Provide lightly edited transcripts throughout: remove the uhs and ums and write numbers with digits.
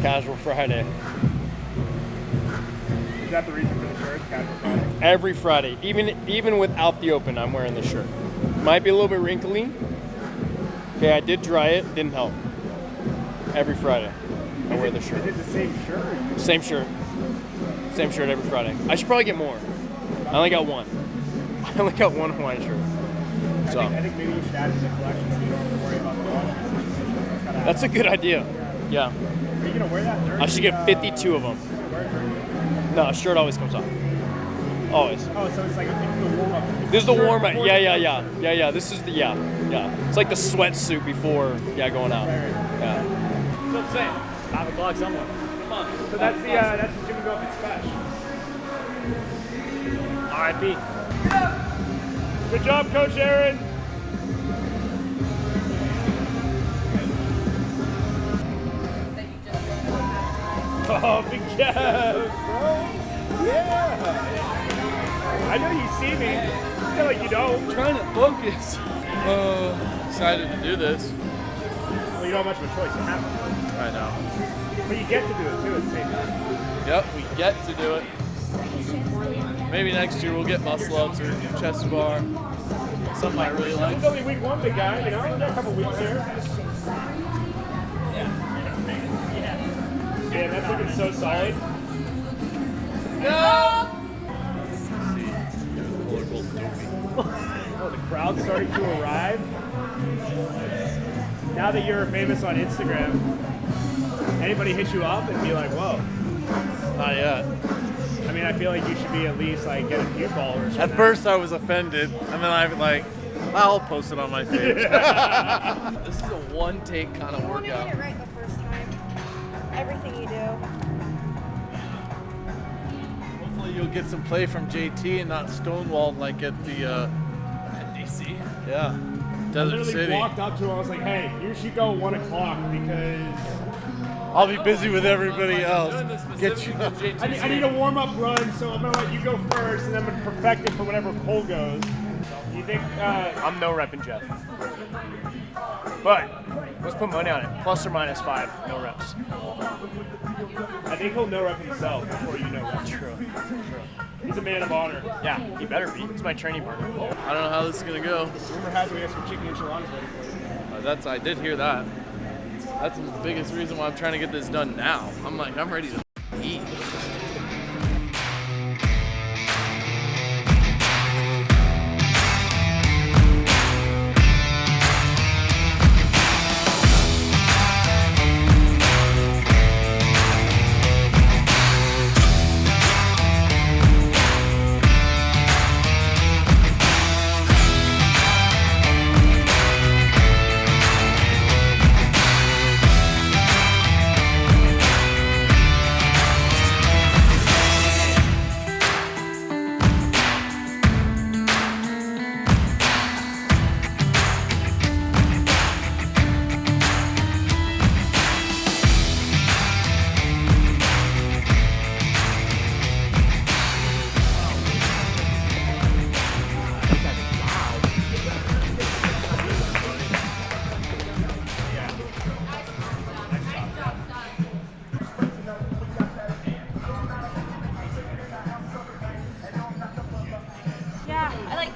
Casual Friday. Is that the reason for the shirt? Casual Friday? Every Friday, even without the open, I'm wearing the shirt. Might be a little bit wrinkly. Okay, I did dry it, didn't help. Every Friday, I wear the shirt. Is it the same shirt? Same shirt. Same shirt every Friday. I should probably get more. I only got one. I only got one Hawaiian shirt. So I think maybe you should add it to the collection so you don't have to worry about the wash. that's a good idea. Yeah. Are you gonna wear that jersey? I should get 52 of them. No, a shirt always comes off. Always. Oh, so it's like the warm up. This is the warm up. Yeah. This is the yeah. It's like the sweatsuit before going out. Yeah. That's what I'm saying. 5 o'clock somewhere. Come on. So that's the Jimmy Buffett special. R.I.P. Good job, Coach Aaron. Oh, big job, bro. Yeah. I know you see me. I feel like you don't. I'm trying to focus. Excited to do this. Well, you don't have much of a choice. You have to. I know. But you get to do it too at the same time. Yep, we get to do it. Maybe next year we'll get muscle ups or chest bar. Something I really like. It's only week 1, big guy. You know, a couple weeks here. Yeah, that's looking so solid. No! Oh, the crowd's starting to arrive. Now that you're famous on Instagram, anybody hit you up and be like, whoa? Not yet. I mean, I feel like you should be at least like get a few followers. At first I was offended, and then I'm like, I'll post it on my page. This is a one-take kind of You want to workout. get it right the first time. Everything you do. Hopefully you'll get some play from JT and not stonewalled like at the at DC. Yeah, I Desert literally City. walked up to him. I was like, hey, you should go 1 o'clock because I'll be busy with everybody else. Get you. I need a warm-up run, so I'm going to let you go first, and I'm going to perfect it for whenever Cole goes. You think I'm no repping Jeff. But let's put money on it. Plus or minus 5, no reps. I think he'll no rep himself before you no rep. True. He's a man of honor. Yeah, he better be. He's my training partner. I don't know how this is gonna go. Rumor has it we have some chicken enchiladas ready for you. I did hear that. That's the biggest reason why I'm trying to get this done now. I'm ready to eat.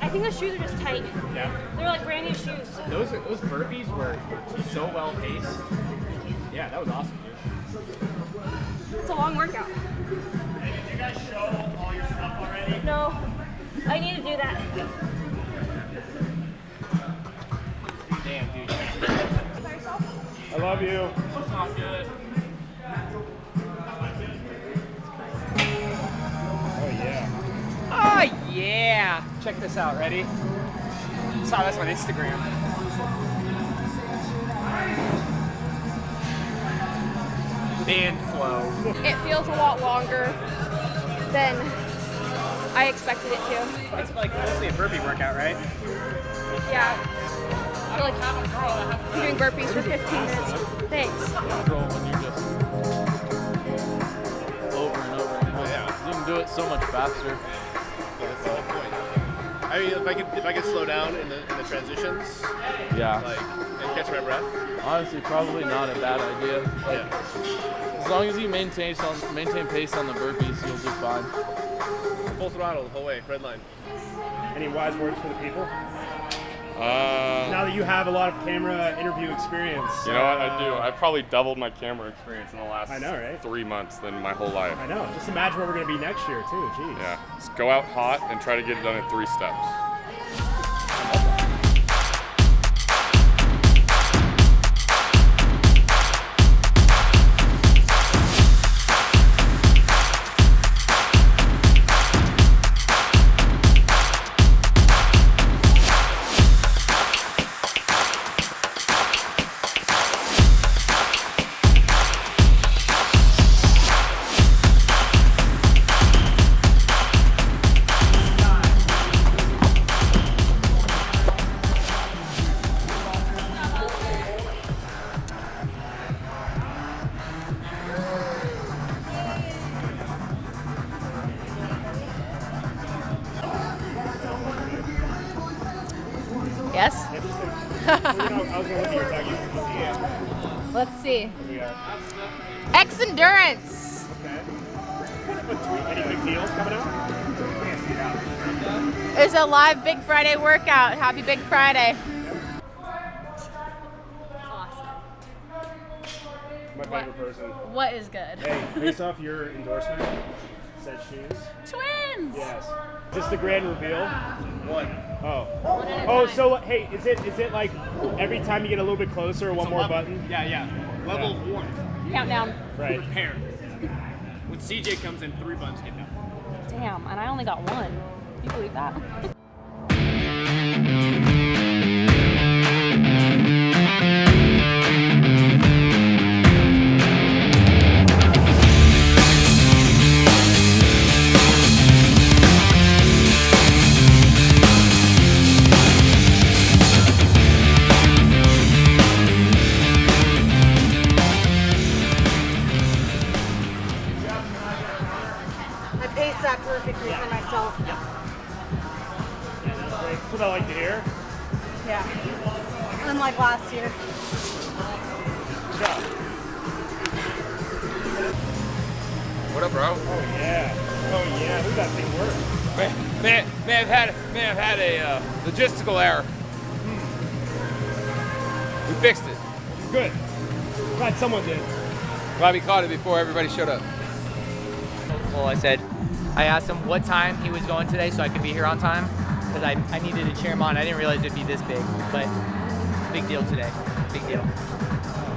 I think those shoes are just tight. Yeah. They're like brand new shoes. Those burpees were so well paced. Yeah, that was awesome, dude. It's a long workout. Hey, did you guys show all your stuff already? No, I need to do that. Damn, dude. I love you. It's not good. Oh, yeah. Oh yeah! Check this out, ready? Saw this on Instagram. Band flow. It feels a lot longer than I expected it to. It's like mostly a burpee workout, right? Yeah. I feel like I'm doing burpees for 15 minutes. Thanks. Control when you're just over and over. You can do it so much faster. That's the whole point. I I mean, if I could slow down in the transitions, Yeah. like, and catch my breath. Honestly, probably not a bad idea. Like, Yeah. as long as you maintain pace on the burpees, you'll do fine. Full throttle the whole way, red line. Any wise words for the people? Now that you have a lot of camera interview experience. You know what I do? I've probably doubled my camera experience in the last I know, right? 3 months than my whole life. I know. Just imagine where we're going to be next year, too. Jeez. Yeah. Just go out hot and try to get it done in 3 steps. Yes? I was going to look at your tag. Let's see. We got X Endurance. any big deals coming out? There's a live Big Friday workout. Happy Big Friday. My favorite person. What is good? Hey, based off your endorsement, said shoes. Twins. Yes. Is this the grand reveal? One. Oh. One at a Oh, time. so hey, is it like every time you get a little bit closer, one more button? Yeah. Level of warmth. Countdown. Right. Repair. When CJ comes in, 3 buttons hit down. Damn, and I only got one. Can you believe that? I paced that perfectly for myself. That's what I like to hear. Yeah. Unlike last year. Good job. What up, bro? Oh yeah. Who'd that thing work? May have had a logistical error. We fixed it. Good. Glad someone did. Glad we caught it before everybody showed up. Well, I asked him what time he was going today so I could be here on time because I needed to cheer him on. I didn't realize it'd be this big, but it's a big deal today. Big deal.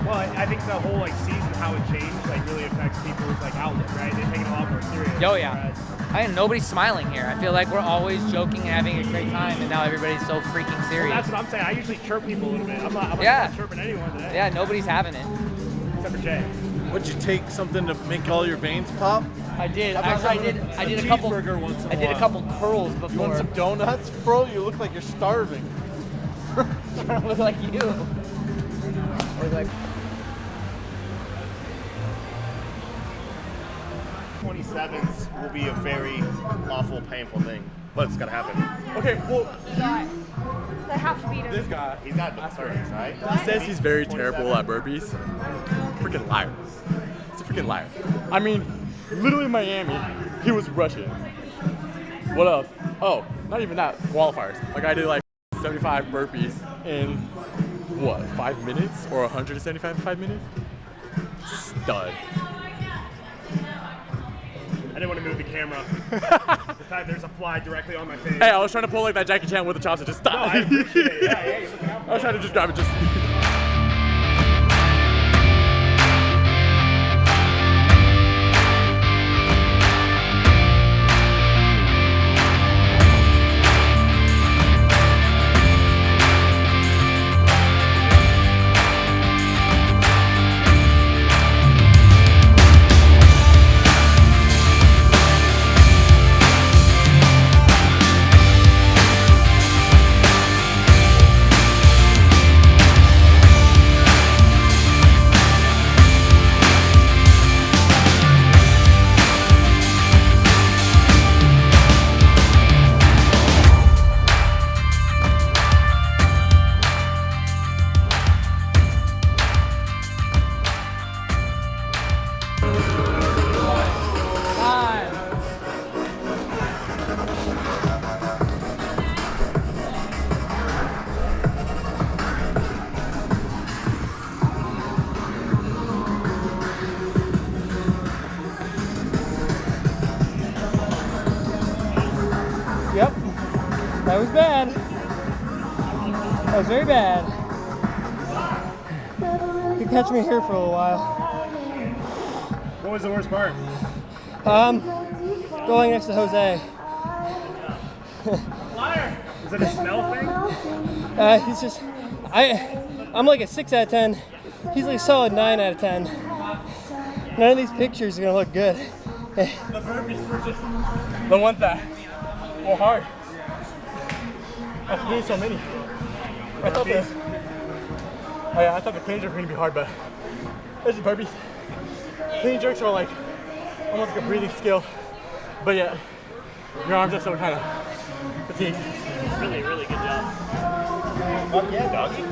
Well, I think the whole season, how it changed, really affects people's outlook, right? They take it a lot more serious. Oh yeah. Nobody's smiling here. I feel like we're always joking and having a great time, and now everybody's so freaking Well, serious. that's what I'm saying. I usually chirp people a little bit. I'm not chirping anyone today. Yeah, nobody's having it. Except for Jay. Would you take something to make all your veins pop? I did. Actually, I did a couple. I did a couple curls before. You want some donuts, bro? You look like you're starving. I look like you. I look like. 27th will be a very awful, painful thing, but it's gotta happen. Okay, well, They have to beat him. this guy, He's got the 30s, right? he says he's very terrible at burpees. Freaking liar. He's a freaking liar. I mean, literally in Miami, he was rushing. What else? Oh, not even that. Qualifiers. I did 75 burpees in, what, 5 minutes? Or 175 in 5 minutes? Stud. I didn't want to move the camera. The fact there's a fly directly on my face. Hey, I was trying to pull that Jackie Chan with the chops and just stop. No, I appreciate it. Yeah, you're looking out for I was trying to just grab it just... That was very bad. You can catch me here for a little while. What was the worst part? Going next to Jose. Is it a smell thing? He's just, I'm like a 6 out of 10. He's like a solid 9 out of 10. None of these pictures are gonna look good. The burpees were just the ones that were hard. After doing so many. I thought the clean jerks were gonna be hard, but it's just burpees. Clean jerks are like almost like a breathing skill, but yet your arms are still kind of fatigued. Really, really good job. Fuck yeah, doggy.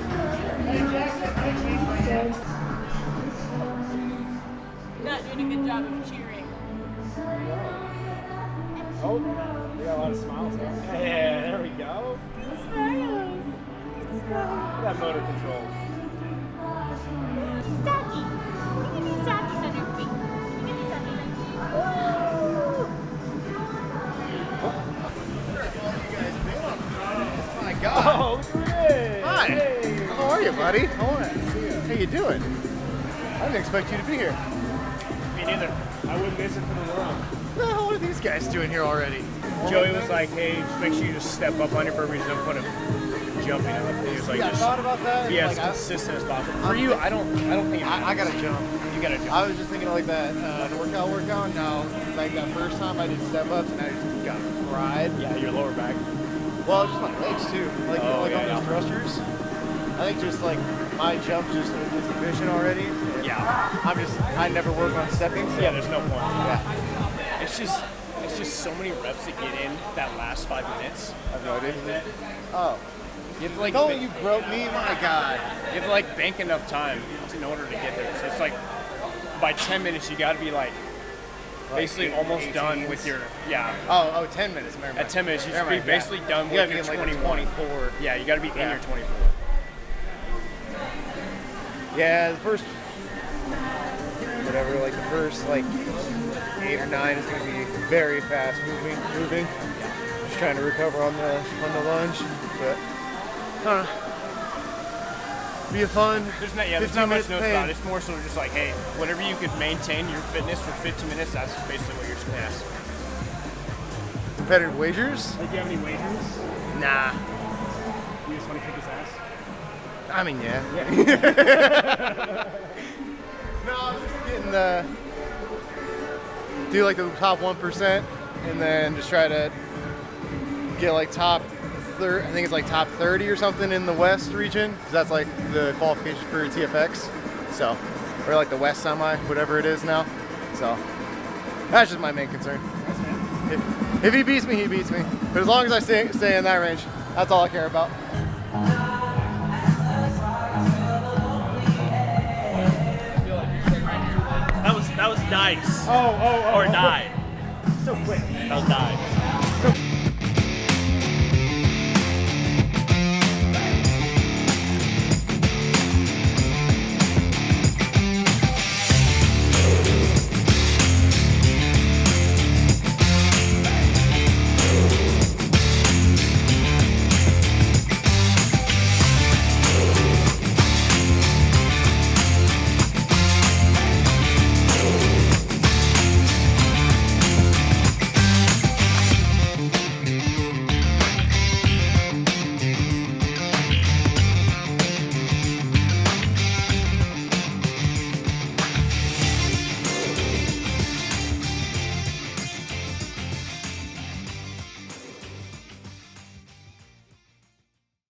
Not doing a good job of cheering. Oh, we got a lot of smiles there. Yeah, there we go. Smiles. That motor control. Saki. Look at these Sakis on your feet. Look at these Sakis. My God. Oh, look at this. Hi. Hey. How are you, buddy? How you doing? I didn't expect you to be here. Me neither. I wouldn't miss it for the world. What the hell are these guys doing here already? Joey was like, hey, just make sure you just step up on your burpees and don't put them jumping up. He was like, Yeah, I just thought about that. be as Like, consistent as possible. For you, I don't think I gotta jump. you gotta jump. I was just thinking like that workout. Now, like that first time I did step ups and I just got fried. Yeah, your lower back. Well, just my legs too. Like Oh, on yeah, those thrusters. I think just like my jump just efficient already. Yeah. I never work on stepping. So. Yeah, there's no point. Yeah. It's just so many reps to get in that last 5 minutes. I have no idea. Oh. You have to like Don't you broke me, my God. You have to like bank enough time in order to get there. So it's like by 10 minutes you got to be like basically almost done with your Oh, 10 minutes. Never mind. At 10 minutes you should Never be mind, basically done You with gotta your be in, like, 24. Yeah, you got to be in your 24. Yeah, the first, whatever, like the first like 8 or 9 is going to be very fast moving. Just trying to recover on the lunge, but be a fun. There's not much notes about it. It's more so just like, hey, whatever you could maintain your fitness for 15 minutes, that's basically what you're just gonna ask. Competitive wagers? Like, do you have any wagers? Nah. You just want to kick his ass? I mean, yeah. No, I'm just getting do like the top 1% and then just try to get like top 30, I think it's like top 30 or something in the West region, because that's like the qualification for TFX. So, or like the West semi, whatever it is now. So, that's just my main concern. If he beats me, he beats me. But as long as I stay in that range, that's all I care about. That was nice. Oh. Or died. So quick. That was died.